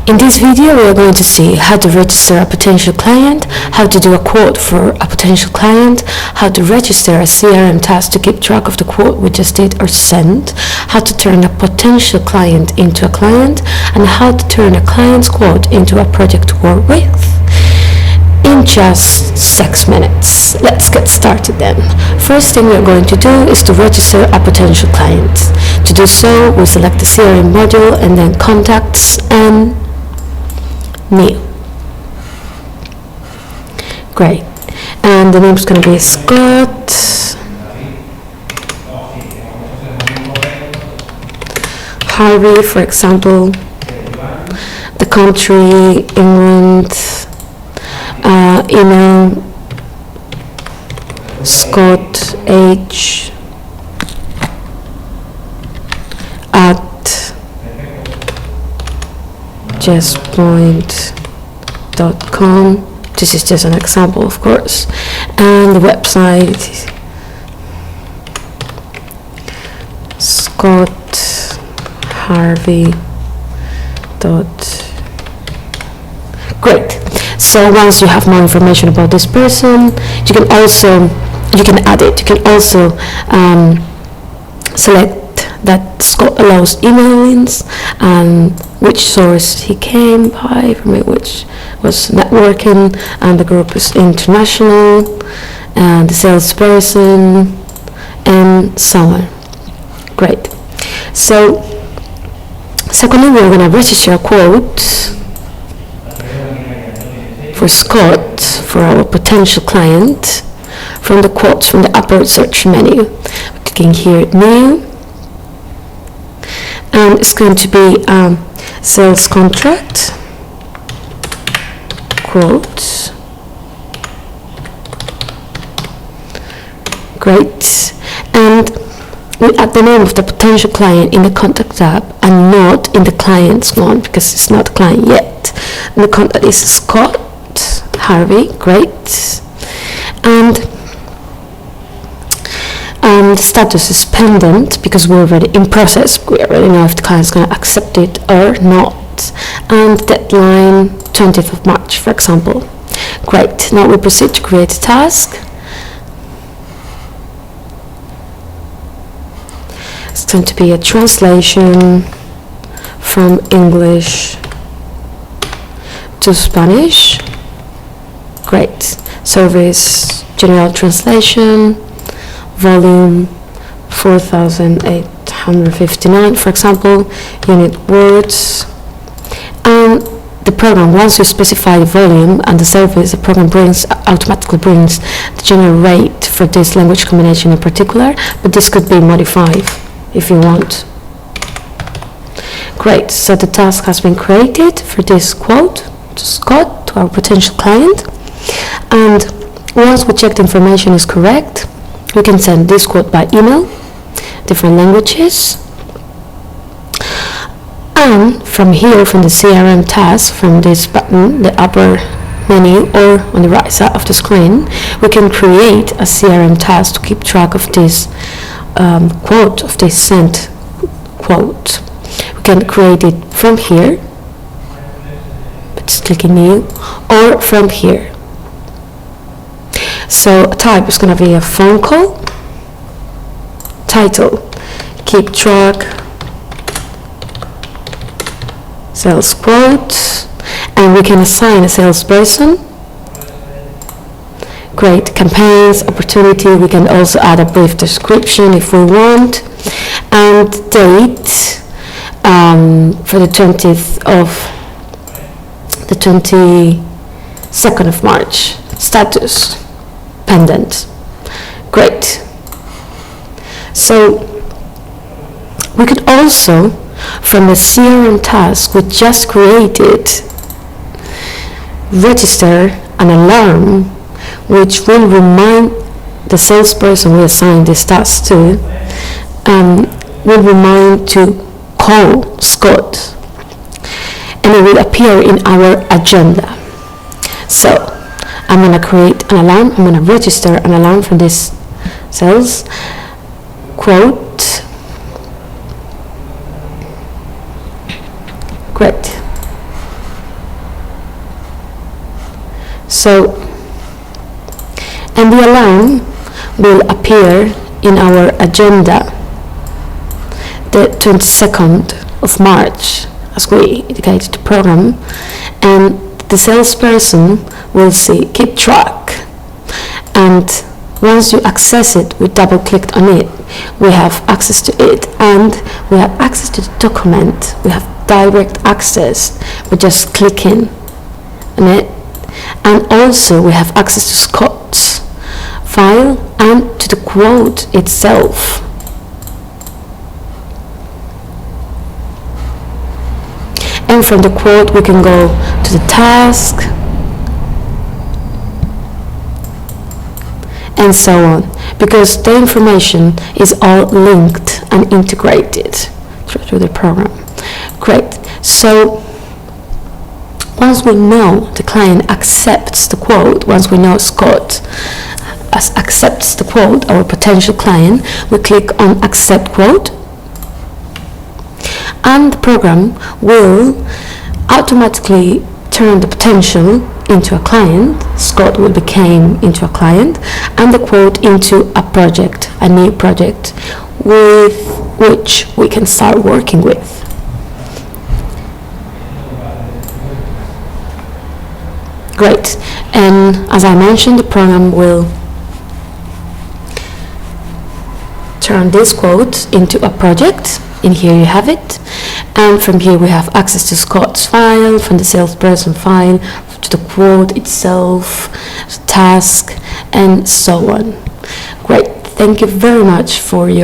In this video, we are going to see how to register a potential client, how to do a quote for a potential client, how to register a CRM task to keep track of the quote we just did or sent, how to turn a potential client into a client, and how to turn a client's quote into a project to work with in just 6 minutes. Let's get started then. First thing we're going to do is to register a potential client. To do so, we select the CRM module and then contacts and new. Great. And the name's going to be Scott. Harvey, for example. The country, England. Email, Scott H at Gespoint.com. This is just an example, of course, and the website Harvey. Great. So once you have more information about this person, you can add it. You can also select that Scott allows emailings and which source he came by, from which was networking, and the group is international, and the salesperson, and so on. Great. So secondly, we're going to register a quote for Scott, for our potential client, from the quotes from the upper search menu. Clicking here, new, and it's going to be sales contract, quote. Great. And we add the name of the potential client in the contact tab and not in the client's one, because it's not a client yet. And the contact is Scott Harvey. Great. And the status is pending because we're already in process. We already know if the client's going to accept it or not. And deadline 20th of March, for example. Great. Now we proceed to create a task. It's going to be a translation from English to Spanish. Great. Service, general translation, volume 4,859, for example, unit words. And the program, once you specify the volume and the service, the program automatically brings the general rate for this language combination in particular, but this could be modified if you want. Great. So the task has been created for this quote to Scott, to our potential client. And once we check the information is correct, we can send this quote by email, different languages. And from here, from the CRM task, from this button, the upper menu or on the right side of the screen, we can create a CRM task to keep track of this quote, of this sent quote. We can create it from here, just clicking new, or from here. So a type is going to be a phone call. Title, keep track, sales quote, and we can assign a salesperson. Great. Campaigns, opportunity, we can also add a brief description if we want, and date for the 22nd of March. Status, pendant. Great. So we could also, from the CRM task we just created, register an alarm which will remind the salesperson we assign this task to, will remind to call Scott, and it will appear in our agenda. So I'm going to create an alarm. I'm going to register an alarm from this sales quote. Great. So, and the alarm will appear in our agenda the 22nd of March, as we indicated the program, and the salesperson will see keep track, and once you access it, we double clicked on it, we have access to it, and we have access to the document, we have direct access, we're just clicking on it, and also we have access to Scott's file and to the quote itself. And from the quote we can go to the task and so on, because the information is all linked and integrated through the program. Great. So once we know the client accepts the quote, once we know Scott accepts the quote, our potential client, we click on accept quote, and the program will automatically turn the potential into a client, Scott will become into a client, and the quote into a project, a new project with which we can start working with. Great. And as I mentioned, the program will turn this quote into a project. In here you have it, and from here we have access to Scott's file, from the salesperson file, to the quote itself, task, and so on. Great. Thank you very much for your